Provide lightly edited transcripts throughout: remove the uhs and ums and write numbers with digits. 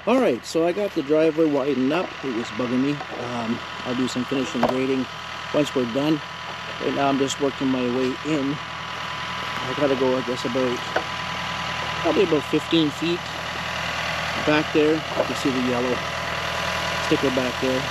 Alright, so I got the driveway widened up. It was bugging me. I'll do some finishing grading once we're done. Right now I'm just working my way in. I gotta go, I guess, probably about 15 feet back there. You can see the yellow sticker back there.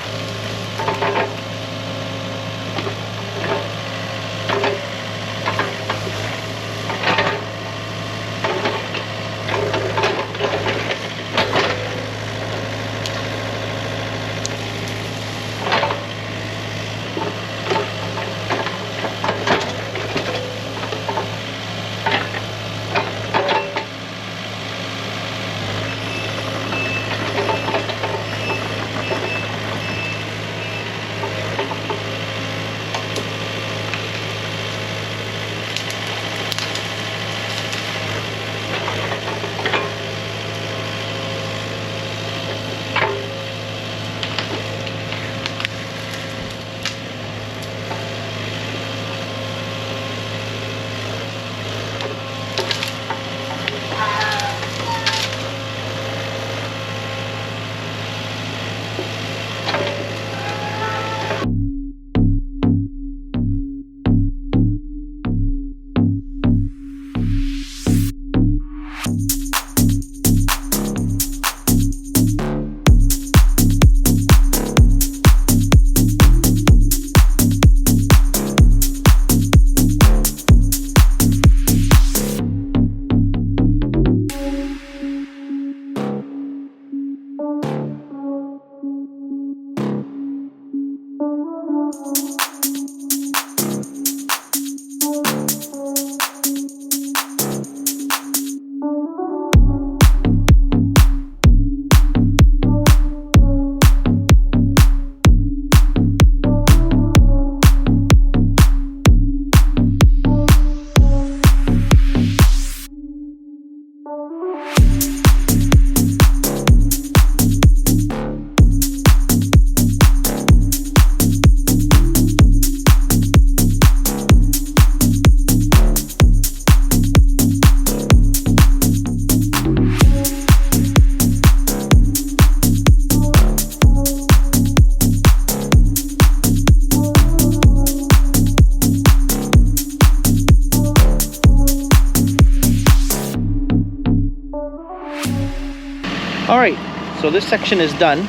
Alright, so this section is done.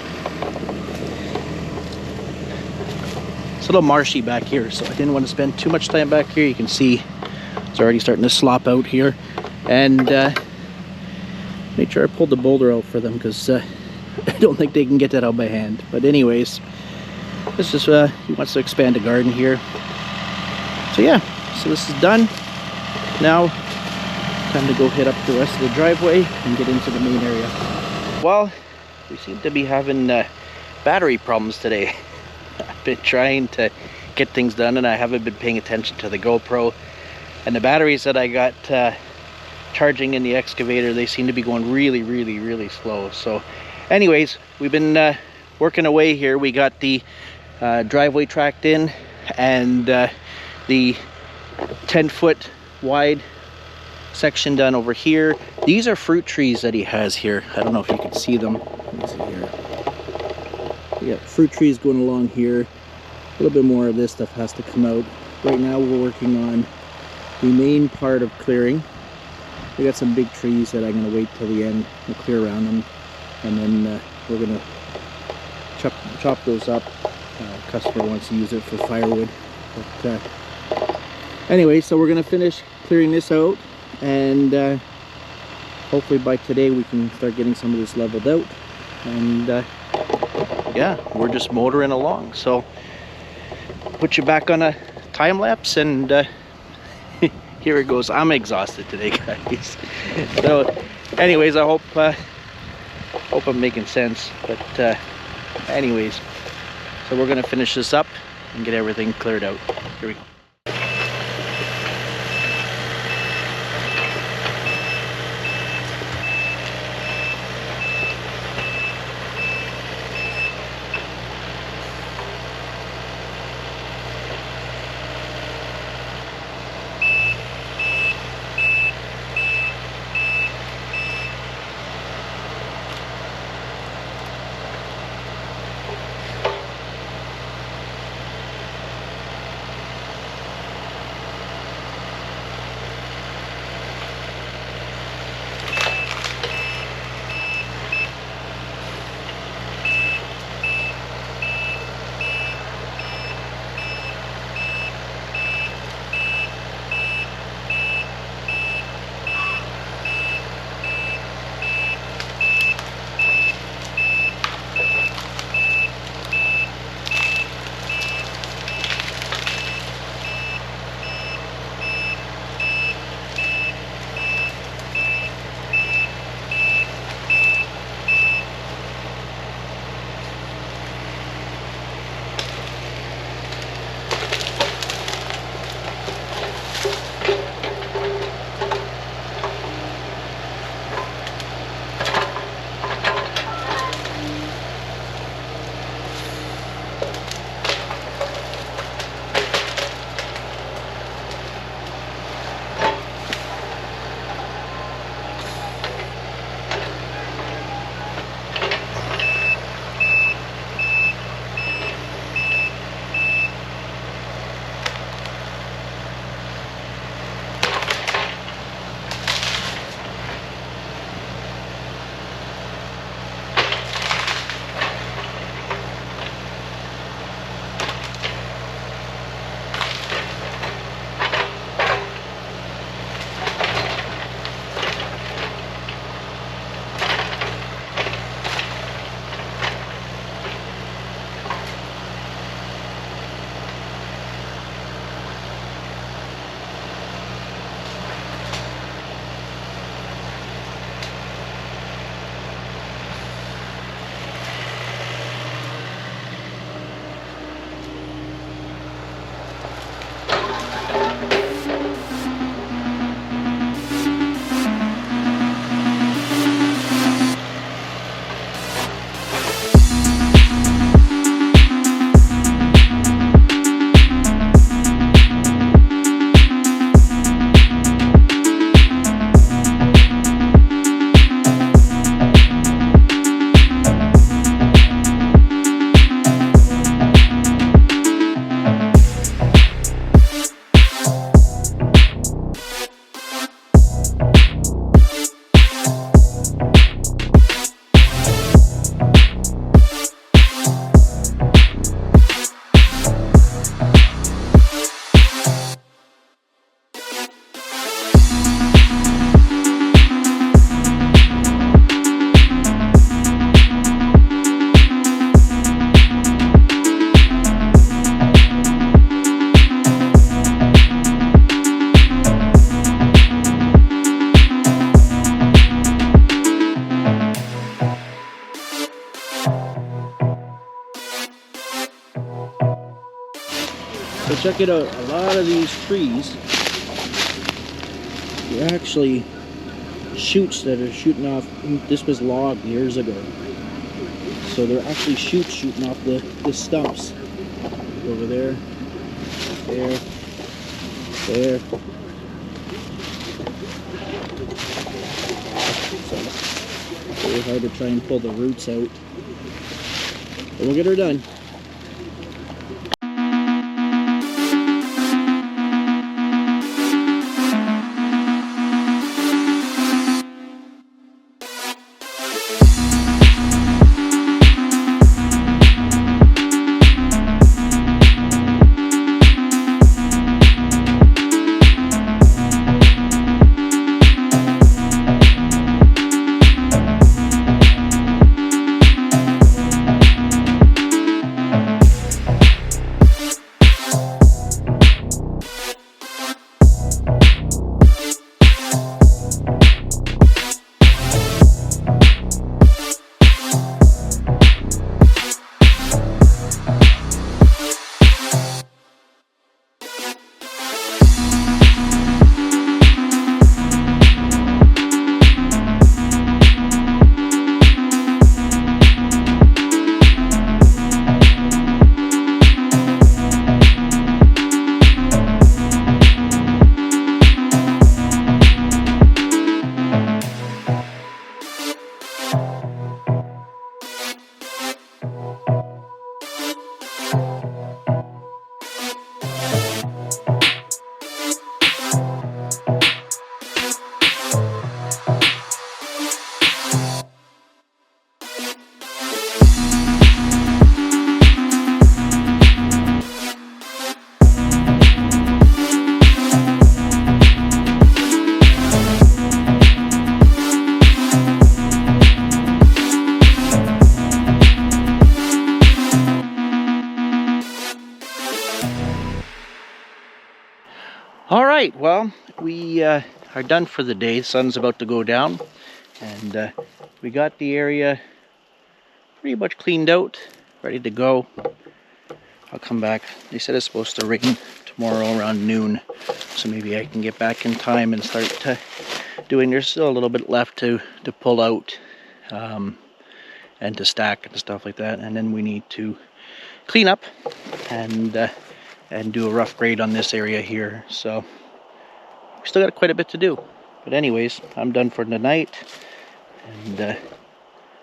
It's a little marshy back here, so I didn't want to spend too much time back here. You can see it's already starting to slop out here. And made sure I pulled the boulder out for them because I don't think they can get that out by hand. But anyways, this is, he wants to expand the garden here. So yeah, so this is done. Now, time to go hit up the rest of the driveway and get into the main area. Well, we seem to be having battery problems today. I've been trying to get things done and I haven't been paying attention to the GoPro. And the batteries that I got charging in the excavator, they seem to be going really slow. So anyways, we've been working away here. We got the driveway tracked in and the 10-foot wide section done over here. These are fruit trees that he has here. I don't know if you can see them. Let's see here. We got fruit trees going along here. A little bit more of this stuff has to come out. Right now we're working on the main part of clearing. We got some big trees that I'm going to wait till the end and clear around them, and then we're going to chop those up. Customer wants to use it for firewood. But anyway, so we're going to finish clearing this out, and hopefully by today we can start getting some of this leveled out. And yeah, we're just motoring along. So put you back on a time lapse, and here it goes. I'm exhausted today, guys. So anyways, I hope I'm making sense. But anyways, so we're gonna finish this up and get everything cleared out. Here we go. check it out. A lot of these trees are actually shoots that are shooting off. This was logged years ago, so they're actually shoots shooting off the stumps. Over there, there. So it's really hard to try and pull the roots out, but we'll get her done. All right, well, we are done for the day. The sun's about to go down, and we got the area pretty much cleaned out, ready to go. I'll come back. They said it's supposed to rain tomorrow around noon, so maybe I can get back in time and start doing. There's still a little bit left to pull out and to stack and stuff like that, and then we need to clean up and do a rough grade on this area here. So we still got quite a bit to do, but anyways, I'm done for tonight, and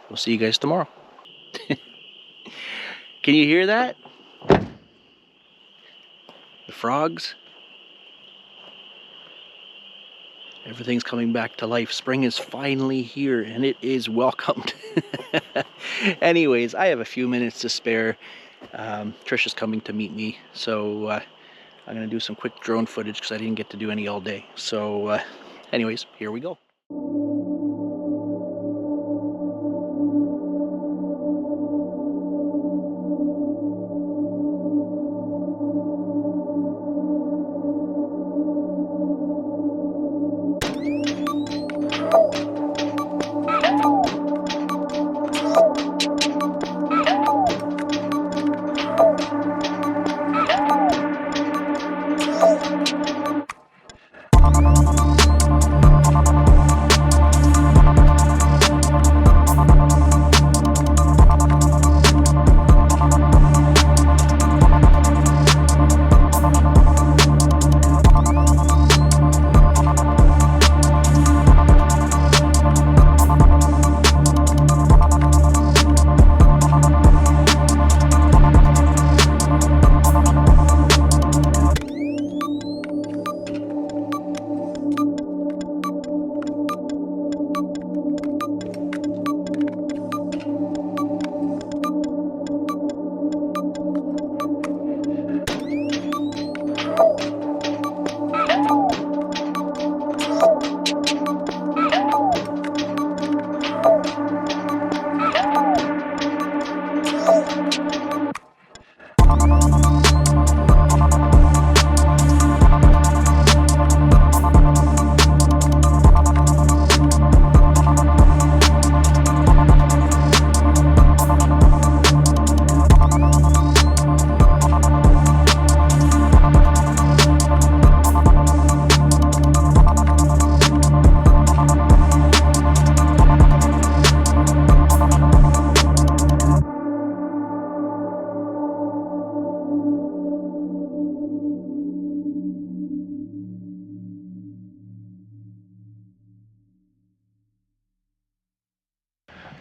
we'll see you guys tomorrow. Can you hear that? The frogs. Everything's coming back to life. Spring is finally here, and it is welcomed. Anyways, I have a few minutes to spare. Trisha's coming to meet me, so I'm going to do some quick drone footage because I didn't get to do any all day. So anyways, here we go.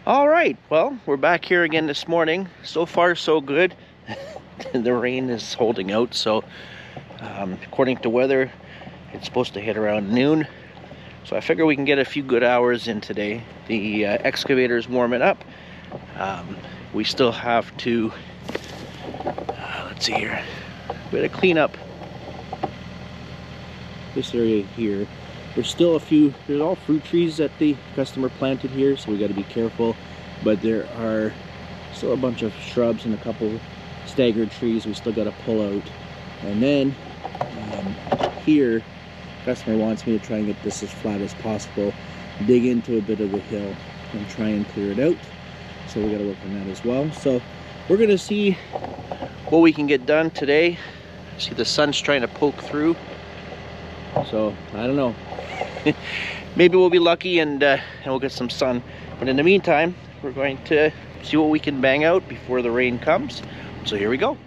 All right, well, we're back here again this morning. So far, so good. The rain is holding out, so according to weather, it's supposed to hit around noon. So I figure we can get a few good hours in today. The excavator's warming up. We still have to, let's see here, we gotta clean up this area here. There's still a few, there's all fruit trees that the customer planted here, so we got to be careful. But there are still a bunch of shrubs and a couple staggered trees we still got to pull out. And then here, the customer wants me to try and get this as flat as possible, dig into a bit of the hill and try and clear it out. So we got to work on that as well. So we're going to see what we can get done today. See, the sun's trying to poke through. So I don't know. Maybe we'll be lucky and we'll get some sun. But in the meantime, we're going to see what we can bang out before the rain comes. So here we go.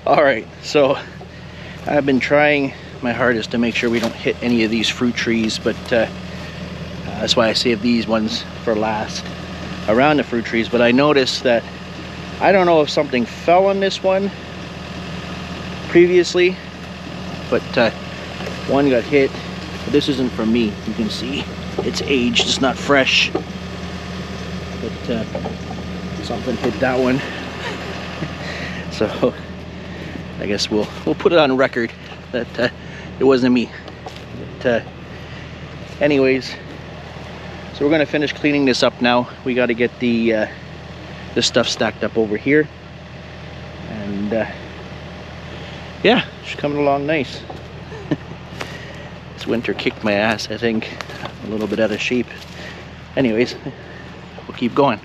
Alright, so I've been trying my hardest to make sure we don't hit any of these fruit trees, but that's why I saved these ones for last around the fruit trees. But I noticed that, I don't know if something fell on this one previously, but one got hit. But this isn't from me, you can see it's aged, it's not fresh, but something hit that one. So I guess we'll put it on record that it wasn't me. But anyways, so we're gonna finish cleaning this up now. We got to get the stuff stacked up over here, and yeah, it's coming along nice. This winter kicked my ass, I think. I'm a little bit out of shape. Anyways, we'll keep going.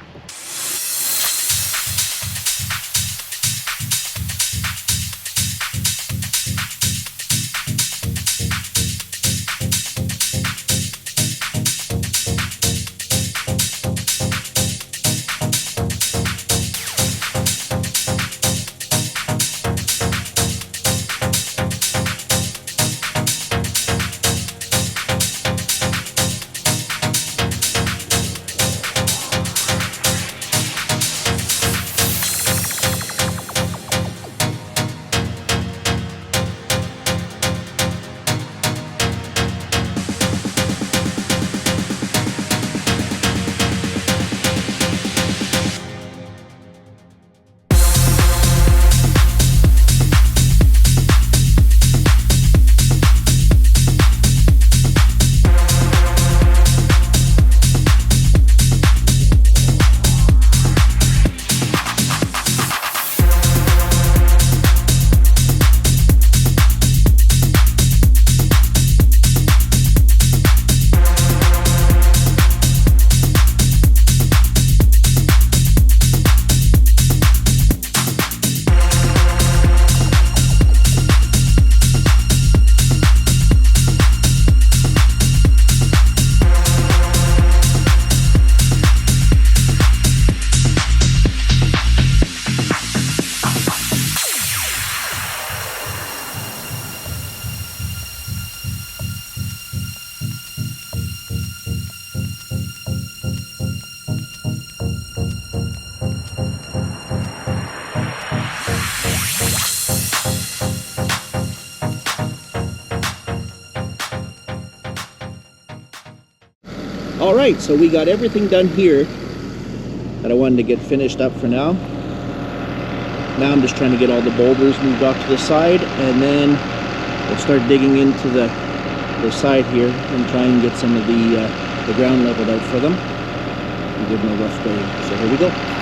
All right, so we got everything done here that I wanted to get finished up for now. Now I'm just trying to get all the boulders moved off to the side, and then we'll start digging into the side here and try and get some of the ground leveled out for them and give them a rough grade. So here we go.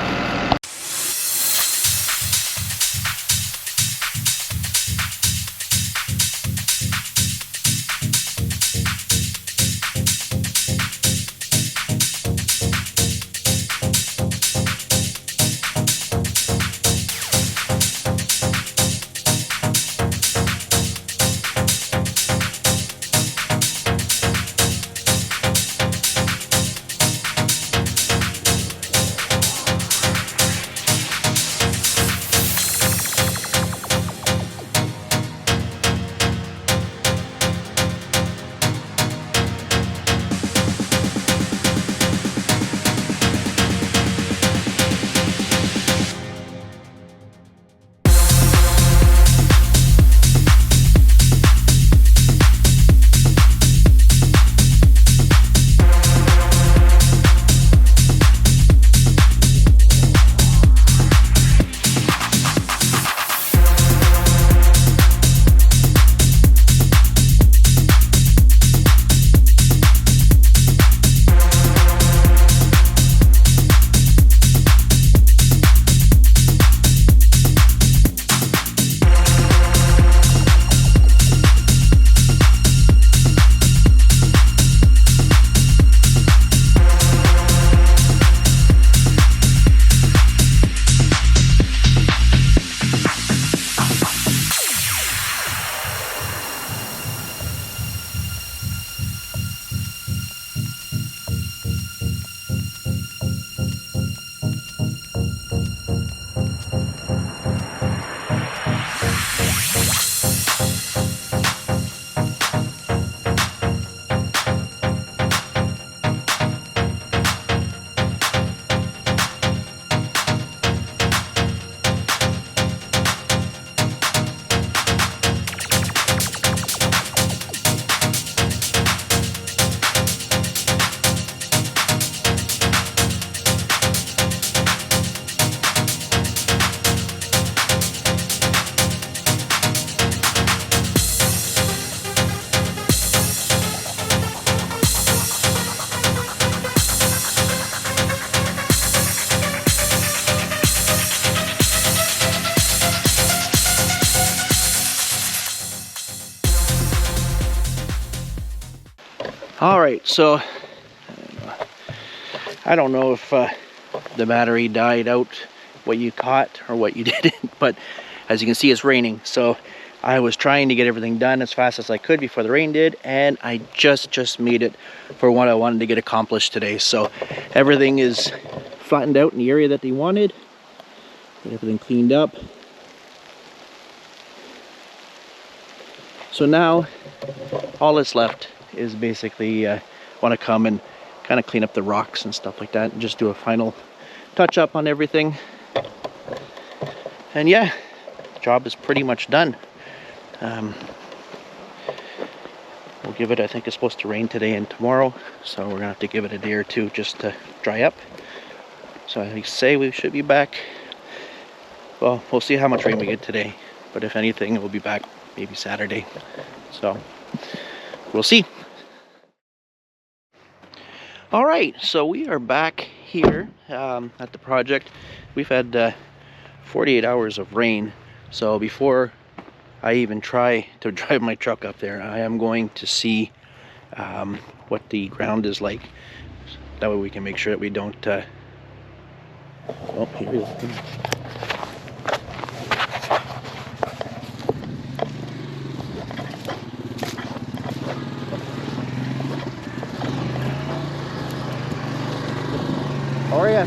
All right, so I don't know if the battery died out, what you caught or what you didn't, but as you can see, it's raining. So I was trying to get everything done as fast as I could before the rain did, and I just made it for what I wanted to get accomplished today. So everything is flattened out in the area that they wanted. Get everything cleaned up. So now all that's left is basically want to come and kind of clean up the rocks and stuff like that and just do a final touch up on everything. And yeah, the job is pretty much done. We'll give it, I think it's supposed to rain today and tomorrow, so we're gonna have to give it a day or two just to dry up. So I say we should be back. Well, we'll see how much rain we get today, but if anything, we'll be back maybe Saturday. So we'll see. All right, so we are back here at the project. We've had 48 hours of rain, so before I even try to drive my truck up there, I am going to see what the ground is like. That way we can make sure that we don't oh, here we go. How are ya?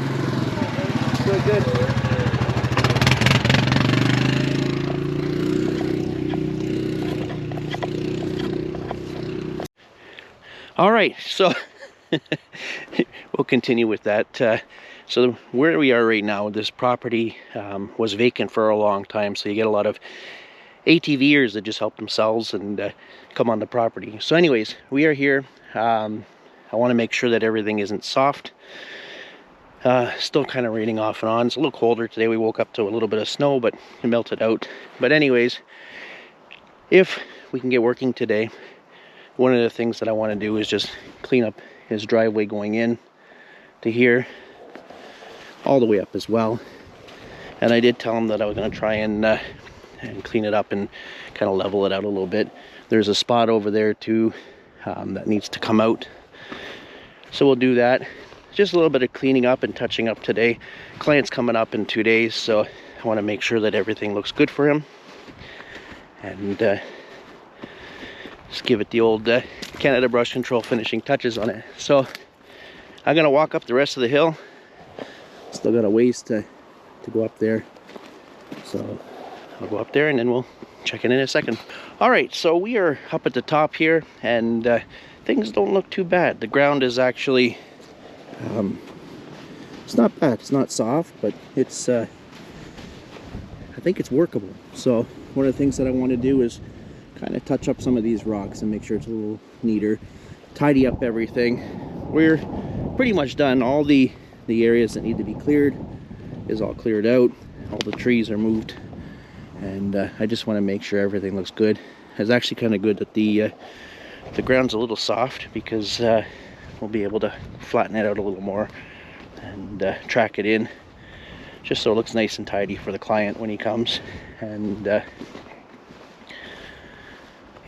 Good, good. All right, so we'll continue with that. So where we are right now, this property was vacant for a long time, so you get a lot of ATVers that just help themselves and come on the property. So anyways, we are here. I want to make sure that everything isn't soft. Still kind of raining off and on. It's a little colder today. We woke up to a little bit of snow, but it melted out. But anyways, if we can get working today, one of the things that I want to do is just clean up his driveway going in to here, all the way up as well. And I did tell him that I was going to try and clean it up and kind of level it out a little bit. There's a spot over there too that needs to come out. So we'll do that. Just a little bit of cleaning up and touching up today. Client's coming up in 2 days, so I want to make sure that everything looks good for him. And just give it the old Canada brush control finishing touches on it. So I'm going to walk up the rest of the hill. Still got a ways to go up there. So I'll go up there and then we'll check in a second. All right, so we are up at the top here, and things don't look too bad. The ground is actually... it's not bad. It's not soft, but it's I think it's workable. So one of the things that I want to do is kind of touch up some of these rocks and make sure it's a little neater, tidy up everything. We're pretty much done. All the areas that need to be cleared is all cleared out. All the trees are moved, and I just want to make sure everything looks good. It's actually kind of good that the ground's a little soft, because we'll be able to flatten it out a little more and track it in, just so it looks nice and tidy for the client when he comes. And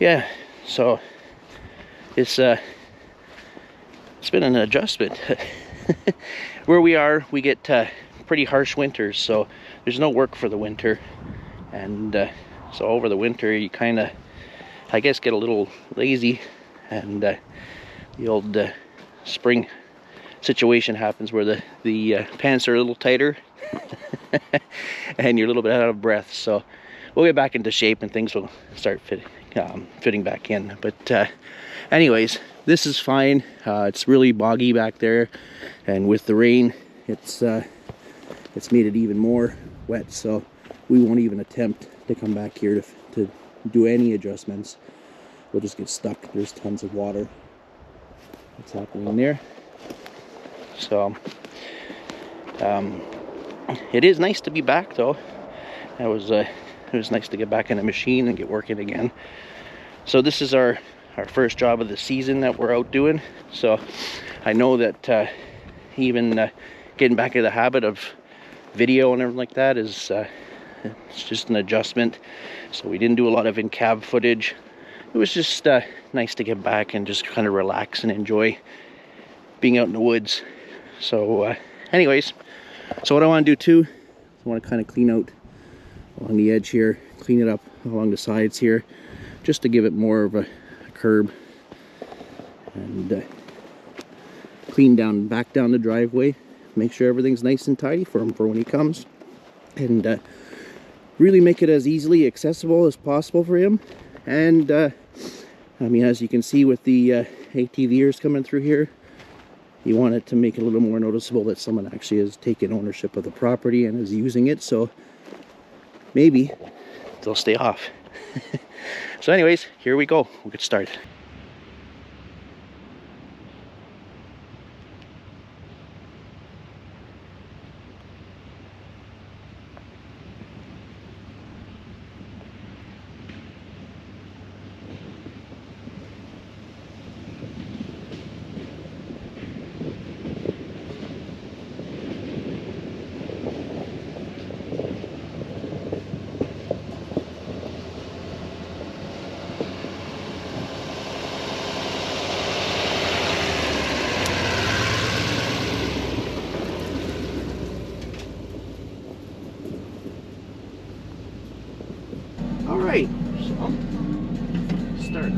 yeah, so it's been an adjustment. Where we are, we get pretty harsh winters, so there's no work for the winter. And so over the winter you kind of, I guess, get a little lazy, and the old spring situation happens where the pants are a little tighter and you're a little bit out of breath. So we'll get back into shape and things will start fitting back in. But anyways, this is fine. It's really boggy back there, and with the rain it's made it even more wet, so we won't even attempt to come back here to do any adjustments. We'll just get stuck. There's tons of water that's happening there. So it is nice to be back though. It was nice to get back in a machine and get working again. So this is our first job of the season that we're out doing. So I know that even getting back into the habit of video and everything like that is it's just an adjustment. So we didn't do a lot of in-cab footage. It was just nice to get back and just kind of relax and enjoy being out in the woods. So anyways, so what I want to do too, I want to kind of clean out along the edge here, clean it up along the sides here, just to give it more of a curb, and clean back down the driveway, make sure everything's nice and tidy for him for when he comes, and really make it as easily accessible as possible for him. And I mean, as you can see with the ATVers coming through here, you want it to make it a little more noticeable that someone actually has taken ownership of the property and is using it, so maybe they'll stay off. So anyways, here we go. We'll get started. Alright, so start.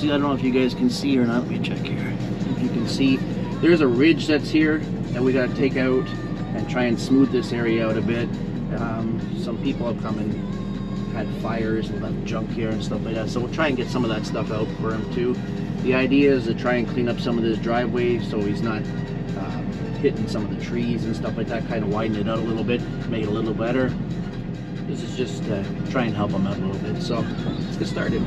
I don't know if you guys can see or not. Let me check here. If you can see, there's a ridge that's here that we got to take out and try and smooth this area out a bit. Some people have come and had fires and left junk here and stuff like that, so we'll try and get some of that stuff out for him too. The idea is to try and clean up some of this driveway so he's not hitting some of the trees and stuff like that, kind of widen it out a little bit, make it a little better. This is just try and help him out a little bit, so let's get started.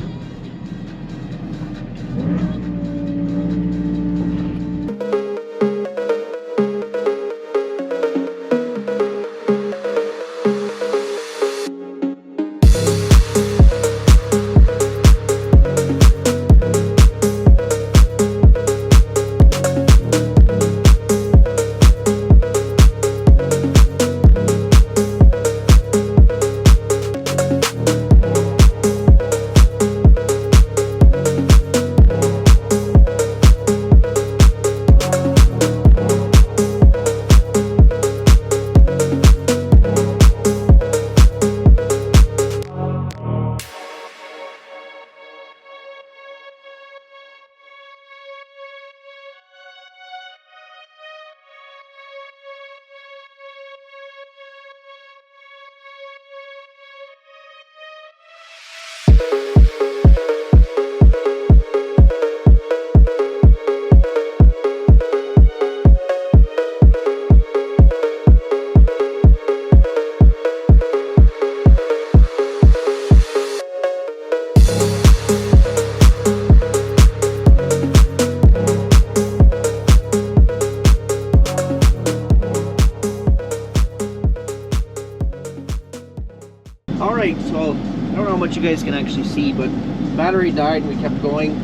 Alright, so I don't know how much you guys can actually see, but battery died and we kept going.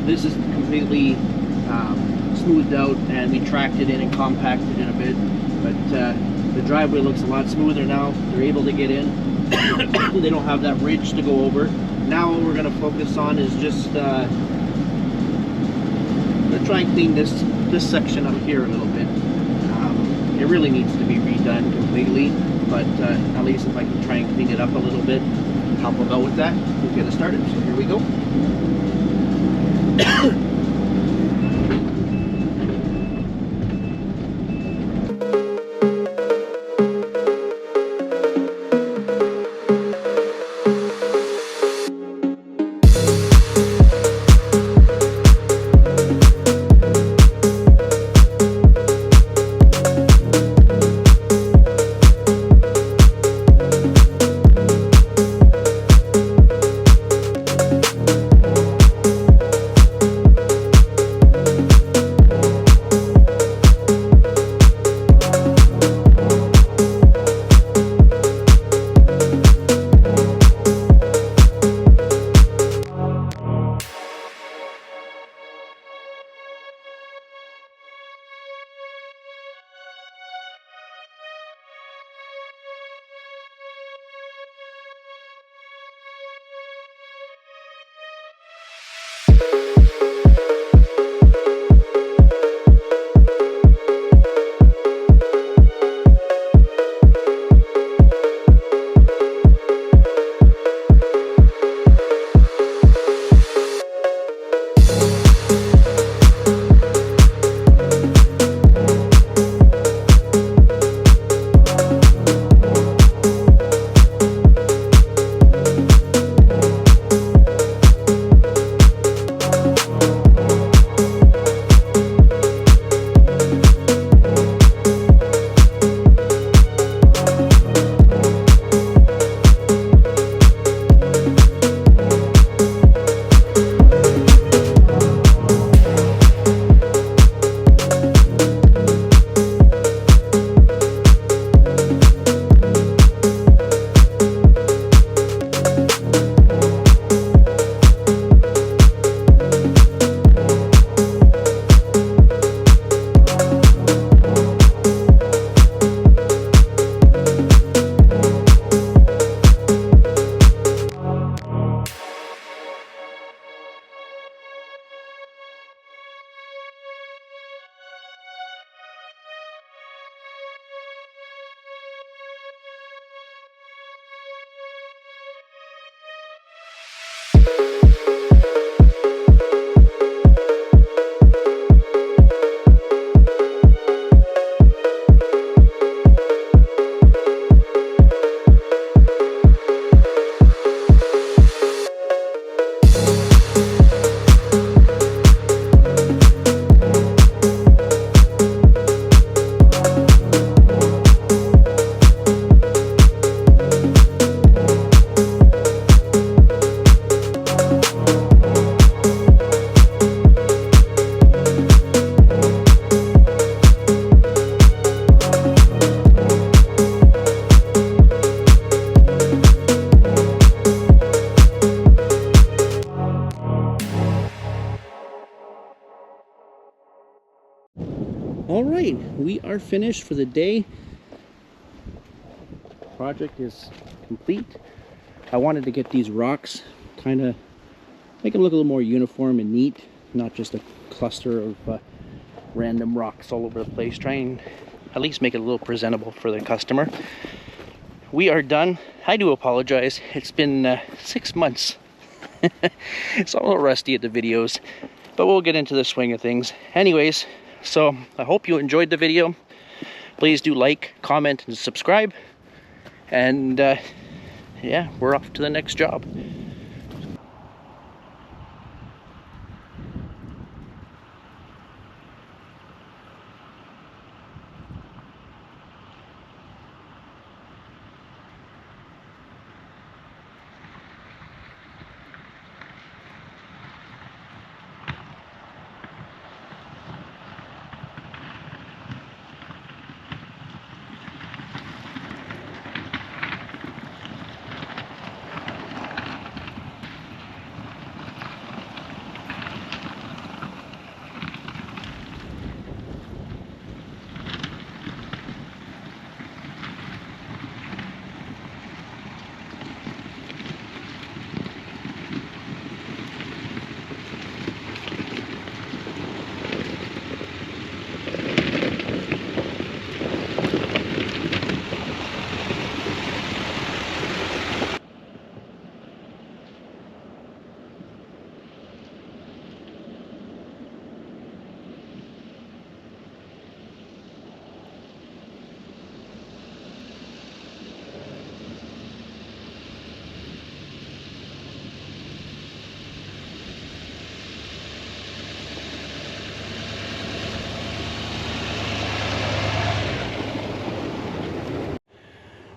This is completely smoothed out and we tracked it in and compacted it a bit, but the driveway looks a lot smoother now. They're able to get in. They don't have that ridge to go over. Now what we're going to focus on is just we're going to try and clean this section up here a little bit. It really needs to be redone completely, but at least if I can try and clean it up a little bit, help them out with that, we'll get it started. So here we go. All right, we are finished for the day. Project is complete. I wanted to get these rocks, kind of make them look a little more uniform and neat, not just a cluster of random rocks all over the place. Try and at least make it a little presentable for the customer. We are done. I do apologize. It's been 6 months. So I'm a little rusty at the videos, but we'll get into the swing of things. Anyways, so I hope you enjoyed the video. Please do like, comment, and subscribe. And yeah, we're off to the next job.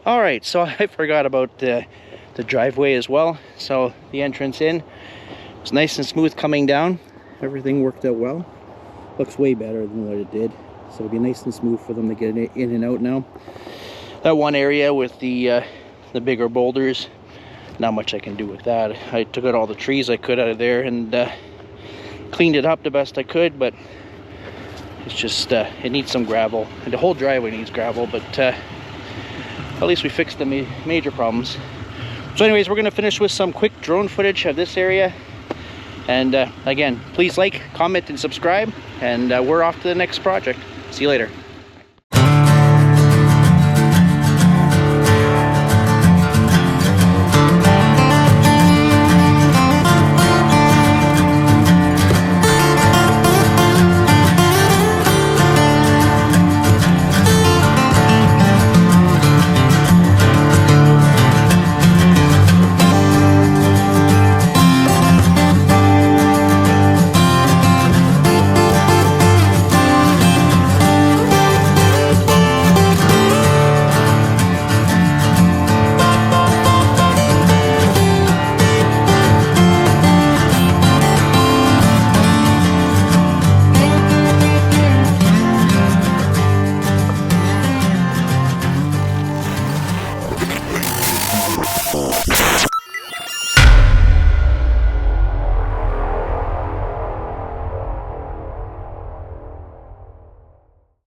All right, so I forgot about the driveway as well. So the entrance in was nice and smooth coming down. Everything worked out well. Looks way better than what it did. So it'll be nice and smooth for them to get in and out now. That one area with the bigger boulders, not much I can do with that. I took out all the trees I could out of there and cleaned it up the best I could, but it's just, it needs some gravel. And the whole driveway needs gravel, but at least we fixed the major problems. So anyways, we're going to finish with some quick drone footage of this area. And again, please like, comment, and subscribe. And we're off to the next project. See you later.